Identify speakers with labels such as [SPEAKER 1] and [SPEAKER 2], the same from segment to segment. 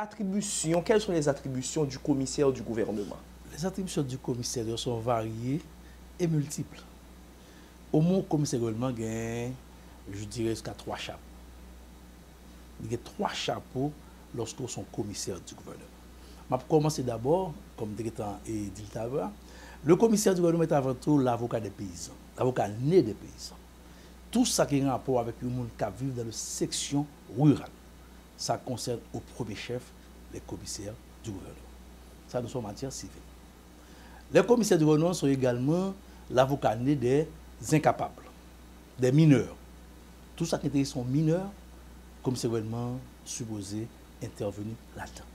[SPEAKER 1] attributions, quelles sont les attributions du commissaire du gouvernement?
[SPEAKER 2] Les attributions du commissaire sont variées et multiples. Au moins, le commissaire du gouvernement gagne, je dirais, jusqu'à 3 chapeaux. Il y a 3 chapeaux lorsqu'on sont commissaire du gouvernement. Je vais commencer d'abord, comme directeur et dit le commissaire du gouvernement est avant tout l'avocat des paysans, l'avocat né des paysans. Tout ça qui est en rapport avec le monde qui vit dans la section rurale, ça concerne au premier chef les commissaires du gouvernement. Ça, nous sommes en matière civile. Les commissaires du gouvernement sont également l'avocat né des incapables, des mineurs. Tout ça qui sont mineurs, le commissaire du gouvernement supposé intervenir là-dedans.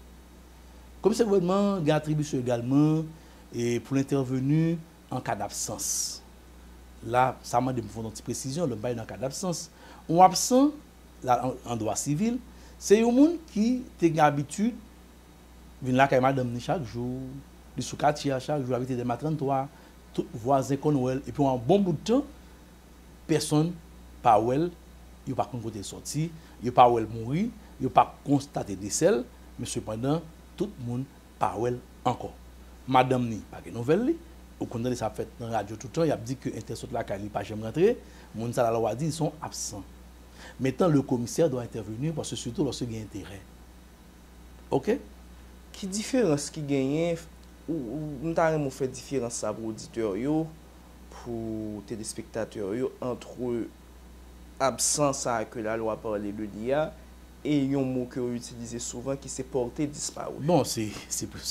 [SPEAKER 2] Le commissaire du gouvernement a attribution également et pour l'intervenu en cas d'absence. Là, ça m'a demandé une petite précision, le bail en cas d'absence. Un absent, là, en droit civil, c'est un monde qui a l'habitude de venir là avec madame chaque jour, de sous quartier chaque jour, habiter des matins 33, tout voisin qu'on et puis en bon bout de temps, personne pas elle, il pas côté sorti, il pas elle mourir, il pas constaté décès, mais cependant tout le monde pas elle encore. Madame ni pas de nouvelle au condamné ça fait dans la radio tout le temps, il a dit que intersaute la cali pas jamais rentrer, moun ça la loi dit ils sont absents. Maintenant le commissaire doit intervenir parce que surtout lorsqu'il y a intérêt. OK?
[SPEAKER 1] Qui différence qui gagne ou nous avons fait différence ça pour auditeurs yo, pour téléspectateurs yo entre absence que la loi parle de l'IA et un mot que vous utilisez souvent qui c'est porté disparu.
[SPEAKER 2] Bon, c'est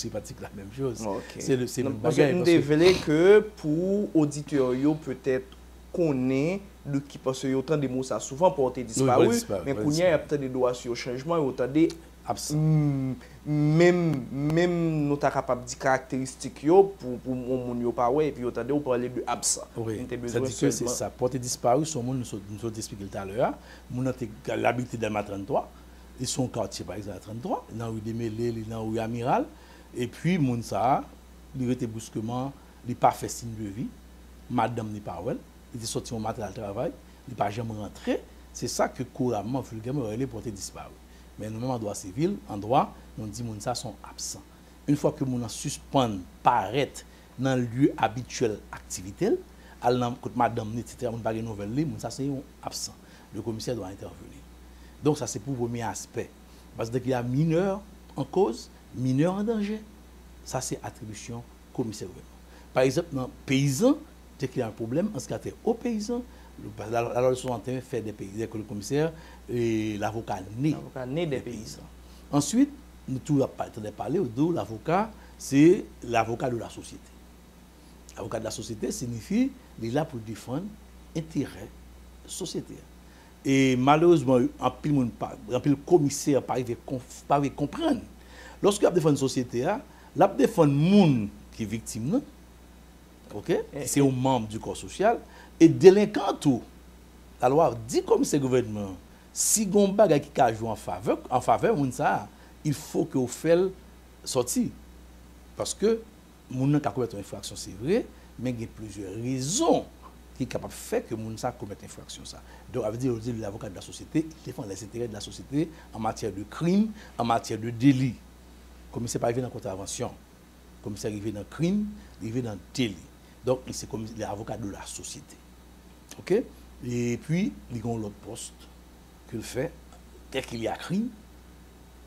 [SPEAKER 2] pratiquement la même chose.
[SPEAKER 1] Okay.
[SPEAKER 2] C'est le
[SPEAKER 1] parce que nous développer que pour auditeurs yo peut-être connaît le qui parce que autant des mots ça souvent porté disparu, mais pour il y a peut-être des droits sur le changement et autant des
[SPEAKER 2] absent.
[SPEAKER 1] Même nous sommes capables de dire caractéristiques pour mon yo pas ouais et puis autant de parler de absent.
[SPEAKER 2] Oui. C'est-à-dire que c'est ça porté disparu son monde nous expliqué tout à l'heure. Mon a l'habitude dans 33. Ils sont quartier par exemple à 33, dans rue des Mêlés, dans rue Amiral et puis mon ça il était brusquement, il pas fait signe de vie. Madame n'est pas well, il est sorti au matin au travail, il pas jamais rentré. C'est ça que couramment vulgairement les porté disparu. Mais nous-mêmes en droit civil, en droit, nous disons que ça sont absents. Une fois que nous suspend paraître dans le lieu habituel activité, madame etc. on pas de nouvelles, ça c'est absent. Le commissaire doit intervenir. Donc ça c'est pour le premier aspect. Parce qu'il y a mineur en cause, mineur en danger. Ça c'est attribution commissaire. Par exemple, dans paysan, dès qu'il y a un problème, on se cas aux paysans. La loi 61 fait des paysans que le commissaire et l'avocat né des paysans. Ensuite, nous tout parlé de l'avocat, c'est l'avocat de la société. L'avocat de la société signifie qu'il est là pour défendre l'intérêt sociétaire. Et malheureusement, un pile commissaire pas comprendre. Lorsqu'il défend une société, il défend le monde qui est victime, okay? C'est un membre du corps social. Et délinquant tout, la loi dit comme ce gouvernement, si on bagay qui a joué en faveur, il faut que vous fassiez sortir. Parce que moun nan ka commettre une infraction, c'est vrai, mais il y a plusieurs raisons qui sont capables de faire que moun sa commettre une infraction. Donc, ça veut dire que l'avocat de la société défend les intérêts de la société en matière de crime, en matière de délit. Le commissaire pas arrivé dans la contravention. Le commissaire arrivé dans le crime, il arrivé dans le délit. Donc, c'est l'avocat de la société. OK? Et puis, il y a l'autre poste qu'il fait. Dès qu'il y a crime,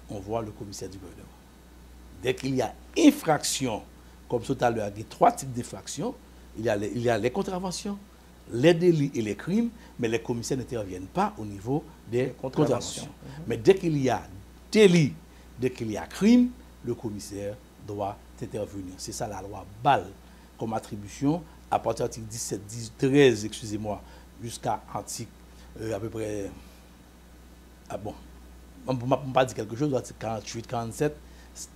[SPEAKER 2] on voit le commissaire du gouvernement. Dès qu'il y a infraction, comme tout à l'heure, il y a 3 types d'infractions. Il y a les contraventions, les délits et les crimes, mais les commissaires n'interviennent pas au niveau des contraventions. Mais dès qu'il y a délit, dès qu'il y a crime, le commissaire doit intervenir. C'est ça la loi BAL comme attribution à partir de l'article 17, 10, 13, excusez-moi, jusqu'à article à peu près... Ah bon, on ne peut pas dire quelque chose, article 48, 47,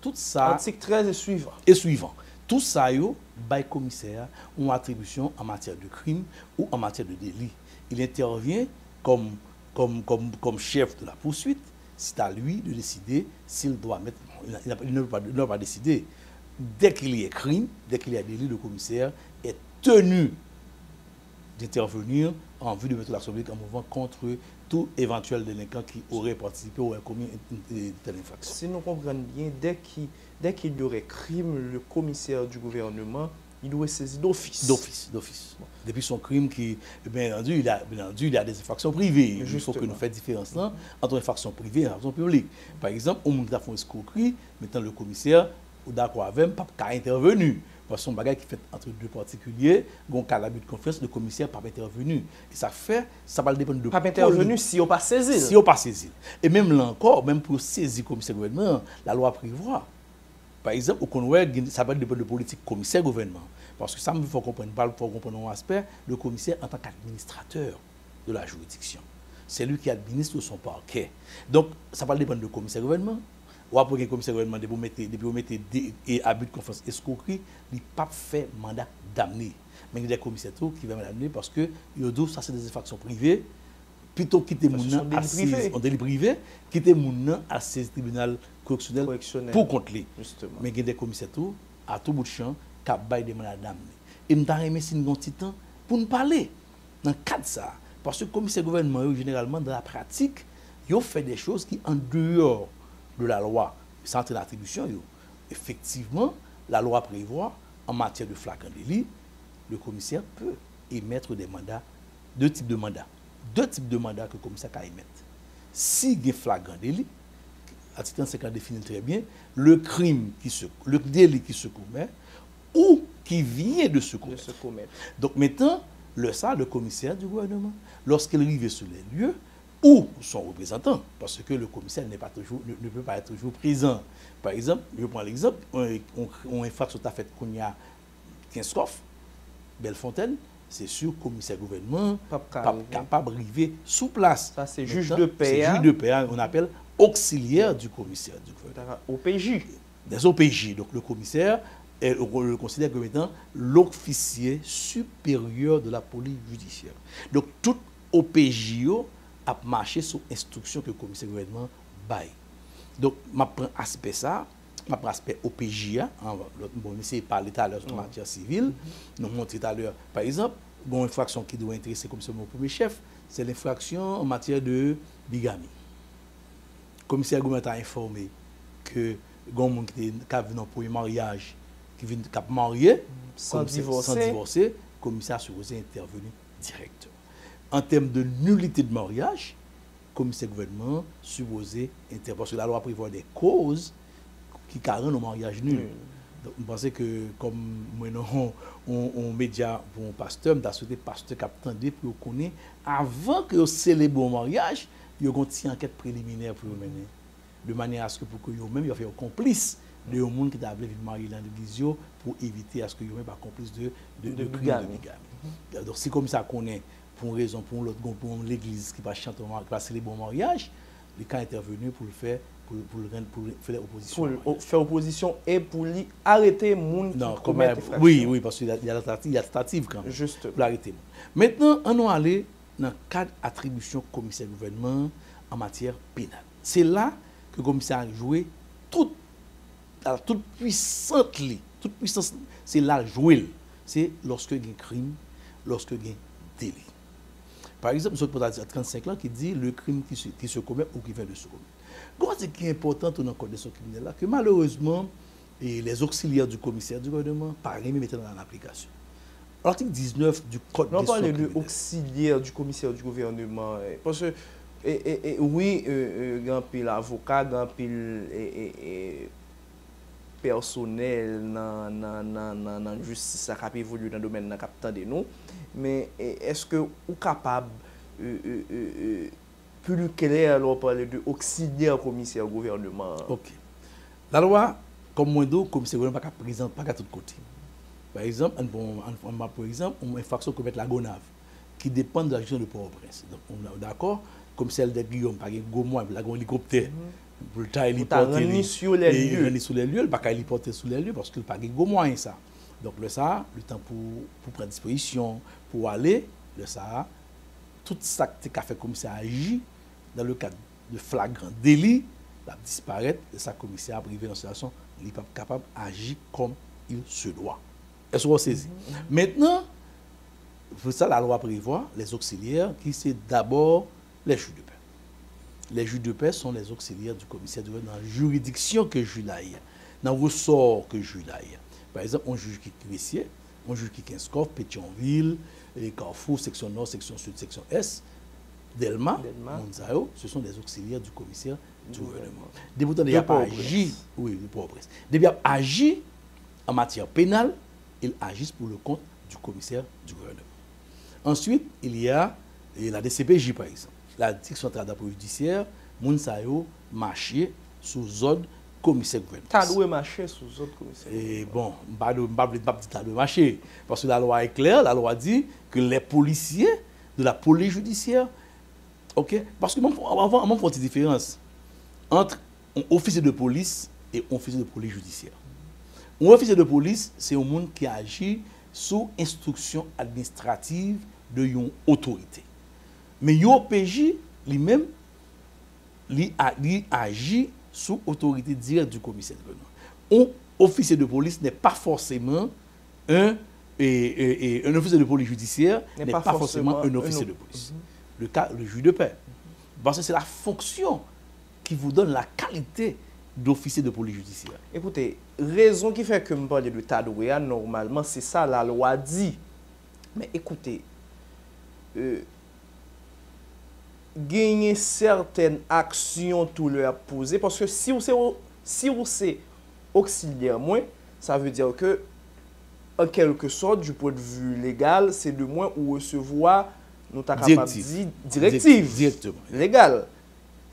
[SPEAKER 2] tout ça...
[SPEAKER 1] Article 13 et suivant.
[SPEAKER 2] Et suivant. Tout ça, by commissaire, ont attribution en matière de crime ou en matière de délit. Il intervient comme chef de la poursuite. C'est à lui de décider s'il doit mettre... Il ne peut pas décider. Dès qu'il y a crime, dès qu'il y a délit, le commissaire est tenu d'intervenir en vue de mettre l'action publique en mouvement contre tout éventuel délinquant qui aurait participé ou aurait commis une telle infraction.
[SPEAKER 1] Si nous comprenons bien, dès qu'il y aurait crime, le commissaire du gouvernement, il doit saisir d'office.
[SPEAKER 2] D'office. Depuis son crime, bien entendu, il y a des infractions privées. Il faut que nous fassions différence là, entre infractions privées et infractions publiques. Par exemple, au moment où nous avons fait une escroquerie, maintenant le commissaire, ou d'accord avec même, pas intervenu. Parce que son bagage qui fait entre deux particuliers, donc à l'abus de confiance, le commissaire n'a pas intervenu. Et ça va dépendre de...
[SPEAKER 1] Pas intervenu si on pas saisi.
[SPEAKER 2] Si on pas saisi. Et même là encore, même pour saisir le commissaire gouvernement, la loi prévoit. Par exemple, au Conoué, ça va dépendre de politique commissaire gouvernement. Parce que ça, il faut comprendre un aspect, le commissaire en tant qu'administrateur de la juridiction. C'est lui qui administre son parquet. Donc, ça va dépendre du commissaire gouvernement. Ou après le commissaire gouvernement, depuis vous mettez abus de confiance escroquerie, il n'a pas fait mandat d'amener. Mais il y a des commissaires qui vont l'amener parce que ça, c'est des infractions privées. Plutôt quitter mon nom en délit privé, quitter mon nom à ce tribunal correctionnel pour contre lui. Mais il y a des commissaires à tout bout de champ qui ont des mandats d'amener. Et nous avons aimé si nous avons un petit temps pour nous parler dans le cadre de ça. Parce que le commissaire gouvernement, généralement, dans la pratique, ils ont fait des choses qui, en dehors de la loi, sans entrer dans l'attribution, effectivement, la loi prévoit, en matière de flagrant délit, le commissaire peut émettre des mandats, deux types de mandats que le commissaire peut émettre. Si il y a flagrant délit, l'article 50 définit très bien, le délit qui se commet ou qui vient de se commettre. Donc maintenant, le commissaire du gouvernement, lorsqu'il arrive sur les lieux, ou son représentant, parce que le commissaire ne peut pas être toujours présent. Par exemple, je prends l'exemple, on infraction a fait qu'on y a 15 coffres, Bellefontaine, c'est sûr, le commissaire gouvernement pas capable d'arriver sous place.
[SPEAKER 1] Ça, c'est juge de paix.
[SPEAKER 2] C'est juge de paix, on appelle auxiliaire du commissaire du gouvernement.
[SPEAKER 1] OPJ.
[SPEAKER 2] Des OPJ. Donc le commissaire, on le considère comme étant l'officier supérieur de la police judiciaire. Donc tout OPJ a marché sous instruction que le commissaire gouvernement baille. Donc, je prends aspect ça, je prends aspect OPJ, bon, on parler tout à l'heure en matière civile, nous montrons tout à l'heure, par exemple, une infraction qui doit intéresser comme c'est mon premier chef, c'est l'infraction en matière de bigamie. Le commissaire gouvernement a informé que quelqu'un qui est venu pour un mariage, qui vient de marier, sans divorcer, le commissaire a supposé intervenir directement. En termes de nullité de mariage, le commissaire gouvernement supposé intervenir. Parce que la loi prévoit des causes qui rendent au mariage nul. Donc, je pense que, comme moi, on média pour un pasteur, je souhaité pasteur qui attendait pour connaître, avant que vous célébrez le mariage, il y a une enquête préliminaire pour mener. De manière à ce que pour que vous-même, vous fassiez complice de gens qui ont voulu marier dans l'église pour éviter à ce que vous-même pas complice de bigamie. Donc, si comme ça qu'on est, pour une raison, pour l'autre, pour l'église qui va chanter, qui va célébrer le mariage, les cas intervenus pour le faire, pour faire opposition.
[SPEAKER 1] Pour faire opposition et pour lui arrêter les gens qui commettent des fractions.
[SPEAKER 2] Oui, parce qu'il y a la tentative quand même.
[SPEAKER 1] Juste.
[SPEAKER 2] Pour l'arrêter. Maintenant, on va aller dans le cadre d'attribution commissaire gouvernement en matière pénale. C'est là que le commissaire a joué toute puissante. Toute puissance, c'est là jouer. C'est lorsque il y a un crime, lorsque il y a un délit. Par exemple, ce que 35 ans qui dit le crime qui se commet ou qui vient de se commettre. Ce qui est important dans le code de ce criminel-là, que malheureusement, les auxiliaires du commissaire du gouvernement, par exemple, mettent en application. L'article 19 du code de ce criminel.
[SPEAKER 1] On parle de auxiliaire du commissaire du gouvernement. Parce que, oui, grand pile avocat, grand pile personnel dans la justice qui a évolué dans le domaine de nous. Mais est-ce que vous êtes capable plus clair alors parler de auxiliaire commissaire gouvernement?
[SPEAKER 2] Ok. La loi, comme moi, le commissaire gouvernement n'est pas présent, pas à tout côté. Par exemple, une infraction commettre la GONAV, qui dépend de la gestion de Port-au-Prince. Donc, on est d'accord, comme celle de Guillaume, par exemple, Gomois, la hélicoptère. Pour
[SPEAKER 1] le sur les lieux.
[SPEAKER 2] Sur les lieux, il ne peut pas héliporter sur les lieux parce qu'il n'y a pas de moyen ça. Donc le ça, le temps pour prendre disposition, pour aller, le ça, tout ça que tu as fait commissaire agit dans le cadre de flagrant délit, va disparaître et sa commissaire privé dans cette situation, il n'est pas capable d'agir comme il se doit. Est-ce que vous saisissez? Maintenant, pour ça, la loi prévoit les auxiliaires qui c'est d'abord les juges de paix. Les juges de paix sont les auxiliaires du commissaire dans la juridiction que juge l'aille, dans le ressort que juge l'aille. Par exemple, on juge qui est Gressier, on juge qui est Kinscoff, Pétionville, Carrefour, section Nord, section Sud, section Est, Delma, Monzao, ce sont des auxiliaires du commissaire du gouvernement. Depuis qu'il a agi, oui, le Port-au-Prince. Depuis qu'il a agi en matière pénale, ils agissent pour le compte du commissaire du gouvernement. Ensuite, il y a la DCPJ, par exemple. La direction centrale de la police judiciaire, Mounsayo marché sous zone commissaire gouvernement.
[SPEAKER 1] T'as loué marché sous zone commissaire.
[SPEAKER 2] Et bon, je ne vais pas dire t'as loué marché. Parce que la loi est claire, la loi dit que les policiers de la police judiciaire, ok, parce que avant, on fait une différence entre un officier de police et un officier de police judiciaire. Un officier de police, c'est un monde qui agit sous instruction administrative de une autorité. Mais l'OPJ, lui-même, il agit sous autorité directe du commissaire de gouvernement. Un officier de police n'est pas forcément un officier de police judiciaire, n'est pas forcément un officier de police. Le cas, le juge de paix. Parce que c'est la fonction qui vous donne la qualité d'officier de police judiciaire.
[SPEAKER 1] Écoutez, raison qui fait que je parle de Tadouéa, normalement, c'est ça la loi dit. Mais écoutez, gagner certaines actions tout leur poser, parce que si vous c'est auxiliaire moins, ça veut dire que, en quelque sorte, du point de vue légal, c'est de moins ou recevoir, nous t'as capable de dire, directive légale.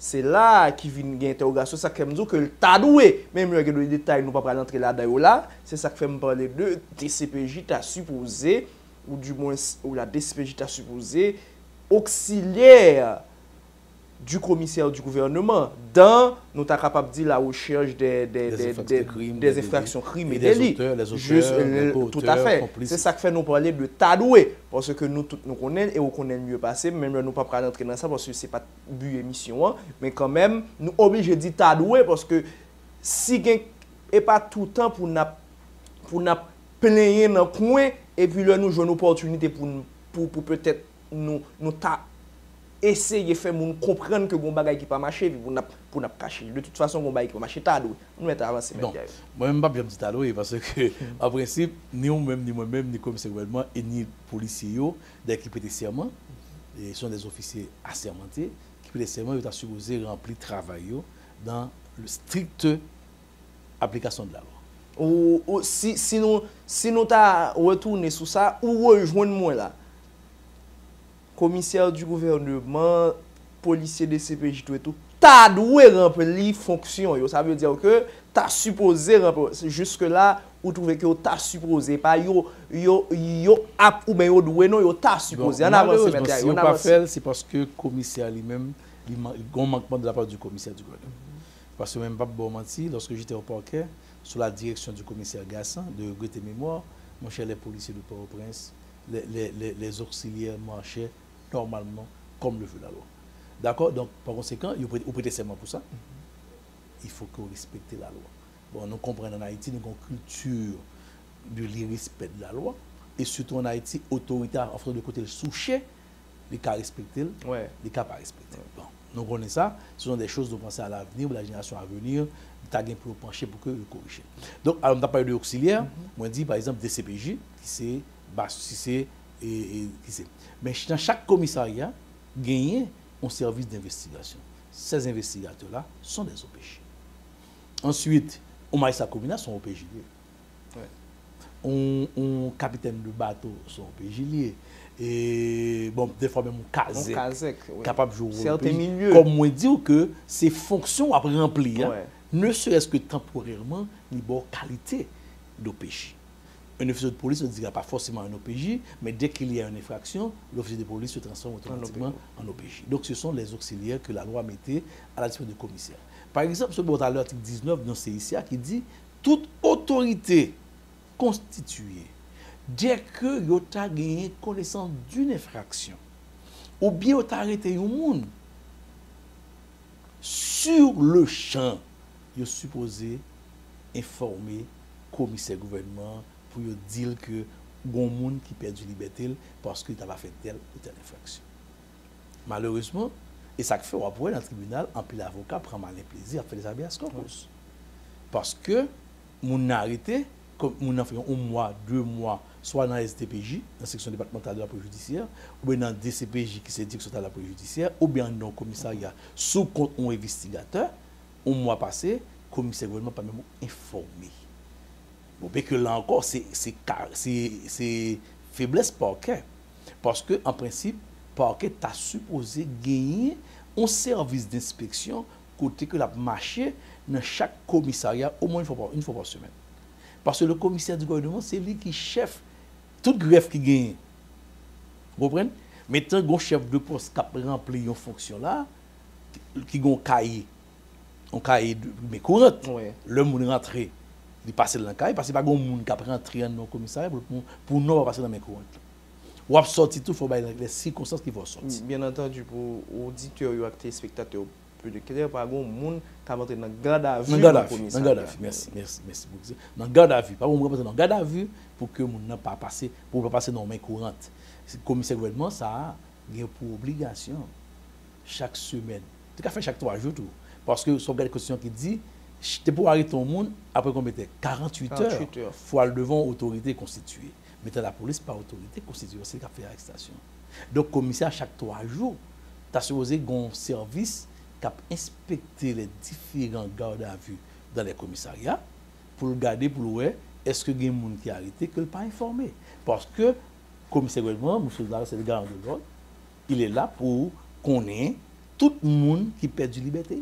[SPEAKER 1] C'est là qui vient une interrogation, ça qui me dit que le Tadoué, même avec les détails, nous ne pouvons pas rentrer là-dedans, c'est ça qui fait me parler de DCPJ, t'as supposé, ou du moins, ou la DCPJ t'a supposé, auxiliaire du commissaire du gouvernement dans, nous sommes capables de dire, la recherche des infractions crimes et délits. Tout à fait. C'est ça qui fait nous parler de Tadoué. Parce que nous tous nous connaissons et on connaît mieux passé. Même nous ne pouvons pas rentrer dans ça parce que ce n'est pas le but de l'émission. Mais quand même, nous sommes obligés de dire Tadoué parce que si il n'y a pas tout le temps pour nous plaigner dans le coin et puis là, nous jouons une opportunité pour peut-être nous essayer de faire comprendre que bon bagay qui pas marcher pour n'a cacher. De toute façon bon bagay qui pas marcher Tadoué. Nous mettre avancer
[SPEAKER 2] non. Moi même pas bien dire Tadoué parce que en principe ni moi-même ni commissaire gouvernement et ni policiers yo dès qui prêtent serment et sont des officiers assermentés qui prêtent serment ils sont supposés remplir travail dans le strict application de la loi.
[SPEAKER 1] Ou si nous t'a retourné sur ça ou rejoindre moi là. Commissaire du gouvernement, policier de CPJ, tout et tout, t'as doué remplir fonction. Ça veut dire que t'as supposé remplir. Jusque-là, vous trouvez que t'as supposé, pas yo ou bien yo doué, non, yo t'as supposé.
[SPEAKER 2] En avance, si on pas fait, c'est parce que le commissaire lui-même, il y a un manquement de la part du commissaire du gouvernement. Parce que même pas bon menti, lorsque j'étais au parquet, sous la direction du commissaire Gassan, de regret et mémoire, mon cher les policiers de Port-au-Prince, les auxiliaires marchaient normalement comme le veut la loi. D'accord? Donc, par conséquent, vous prêtez serment pour ça. Il faut que vous respectez la loi. Bon, nous comprenons en Haïti, nous avons une culture de l'irrespect de la loi. Et surtout en Haïti, l'autorité, en fait, de côté le souché, les cas respectés, les cas pas respectés. Bon, nous connaissons ça. Ce sont des choses de penser à l'avenir, pour la génération à venir, de pour pencher pour que le corriger. Donc, alors, on a parlé de auxiliaire. Moi, dit par exemple DCPJ, qui c'est mais dans chaque commissariat, il y a un service d'investigation. Ces investigateurs-là sont des OPJ. Ensuite, on magistrat communal sont OPJ. Un capitaine de bateau sont OPJ. Et bon, des fois même un Kazek capable de jouer
[SPEAKER 1] certains milieux.
[SPEAKER 2] Comme moi dire que ces fonctions à remplir, ne serait-ce que temporairement, ni bonne qualité d'OPJ. Un officier de police ne dira pas forcément un OPJ, mais dès qu'il y a une infraction, l'officier de police se transforme automatiquement en OPJ. Donc ce sont les auxiliaires que la loi mettait à la disposition du commissaire. Par exemple, ce à l'article 19 dans CICA qui dit toute autorité constituée, dès que vous avez gagné connaissance d'une infraction, ou bien vous avez arrêté un monde, sur le champ, vous supposé informer le commissaire gouvernement pour dire que gon monde qui perd du liberté parce qu'il n'a pas fait telle ou telle infraction. Malheureusement, et ça fait après dans le tribunal, en plus l'avocat prend mal plaisir à faire des habeas corpus. Parce que mon arrêté, comme mon a fait 1 mois, 2 mois, soit dans la SDPJ, dans la section départementale de la police judiciaire, ou bien dans la DCPJ qui c'est direction de la police judiciaire, ou bien dans le commissariat sous compte un investigateur, 1 mois passé, le commissaire gouvernement pas même informé. Bon, mais que là encore, c'est faiblesse parquet. Parce que en principe, parquet t'a supposé gagner un service d'inspection côté que la marché dans chaque commissariat au moins une fois par semaine. Parce que le commissaire du gouvernement, c'est lui qui chef toute greffe qui gagne. Vous comprenez? Maintenant, un chef de poste qui a rempli une fonction là, qui a un cahier de courante, le monde rentré, il passe dans le cahier, parce que pas un monde qui a rentré dans le commissariat pour nous passer dans les courantes. Ou à sortir tout, il faut les circonstances qui vont sortir.
[SPEAKER 1] Bien entendu, pour auditeurs et téléspectateurs, plus de clair, par exemple, monde qui a rentré dans garde à vue. Dans garde
[SPEAKER 2] à vue, merci beaucoup. Dans garde à vue, pas pour dans garde à vue pour que monde n'a pas passé, pour pas passer dans les mains courantes. Le commissaire gouvernement, ça a pour obligation chaque semaine. Tu as fait chaque 3 jours tout. Parce que son garde constitution qui dit, tu pour arrêter ton monde après combien de temps 48 heures. Il faut aller devant autorité constituée. Mais la police pas autorité constituée, c'est qui a fait l'arrestation. Donc le commissaire chaque 3 jours, tu as supposé un service qui a inspecté les différents gardes à vue dans les commissariats pour regarder pour voir est-ce que il y a des gens qui ont arrêté que pas informé. Parce que le commissaire gouvernement, M. Zara, c'est le garant de l'ordre, il est là pour connaître tout le monde qui perd du liberté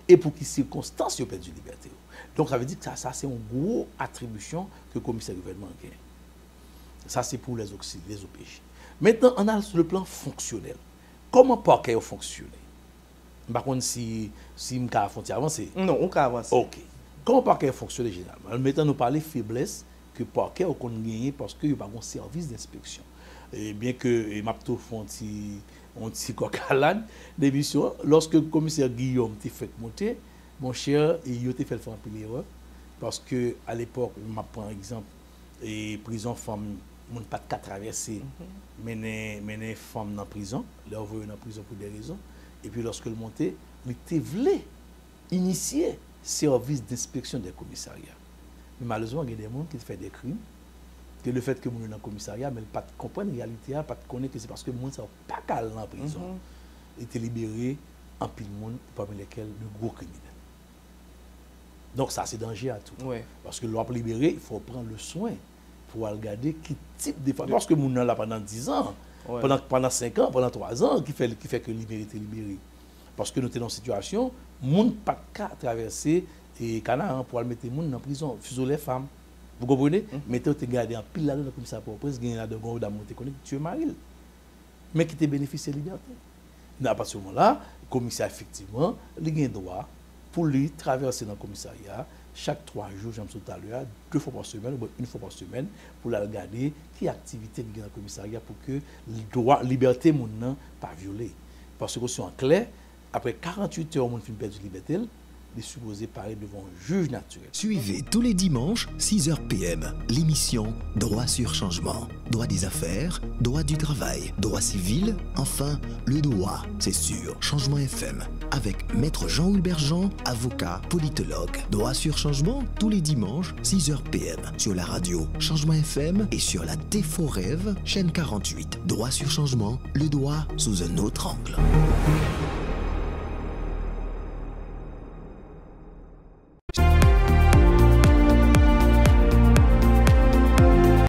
[SPEAKER 2] et pour quelles circonstances il perd du liberté. Donc ça veut dire que ça c'est une grosse attribution que le commissaire gouvernement gagne. Ça c'est pour les OPJ. Maintenant, on a sur le plan fonctionnel. Comment le parquet fonctionne? Par contre, si je peux avancer.
[SPEAKER 1] Non, on peut avancer.
[SPEAKER 2] Ok. Comment le parquet fonctionne généralement? Maintenant, nous parlons de faiblesse que le parquet a gagné parce qu'il n'y a pas de service d'inspection. Et bien que Mapto font un petit coq-à-l'âne d'émission, lorsque le commissaire Guillaume t'a fait monter, mon cher, il a fait faire un peu l'erreur. Parce qu'à l'époque, je prends exemple, et prison femme, on n'a pas de cas traverser, mener femme dans la prison, leur envoyer dans la prison pour des raisons. Et puis lorsque le montait, il voulait initier service d'inspection des commissariats. Mais malheureusement, il y a des gens qui font des crimes, que le fait que nous sommes dans le commissariat, mais pas comprendre la réalité, pas connaître que c'est parce que les gens ne sont pas calmes dans la prison. Ils étaient libérés en pile de monde, parmi lesquels le gros criminel. Donc ça, c'est danger à tout. Parce que l'on libéré, il faut prendre le soin pour regarder quel type de... Parce que nous sommes là pendant 10 ans, pendant 5 ans, pendant 3 ans, qui fait que libéré était libéré. Parce que nous sommes dans une situation, nous n'avons pas qu'à traverser et Canard pour mettre les gens dans la prison, fuser les femmes. Vous comprenez? Mais tu as gardé un pile là-dedans comme ça pour presque gagner là-dedans, tu connais, tu es marié. Mais qui te bénéficie de la liberté. À partir de ce moment-là, le commissaire, effectivement, il a un droit pour lui traverser dans le commissariat chaque 3 jours, j'aime tout à l'heure, 2 fois par semaine, ou 1 fois par semaine, pour regarder quelle activité il y a dans le commissariat pour que la liberté n'est pas violée. Parce que si on est clair, après 48 heures, on finit perdre la liberté, il est supposé parler devant un juge naturel.
[SPEAKER 3] Suivez tous les dimanches, 6h PM, l'émission Droit sur changement. Droit des affaires, droit du travail, droit civil, enfin, le droit, c'est sur Changement FM. Avec Maître Jean-Wilbert Jean, avocat, politologue. Droit sur changement, tous les dimanches, 6h PM, sur la radio Changement FM et sur la T4 Rêve, chaîne 48. Droit sur changement, le droit sous un autre angle.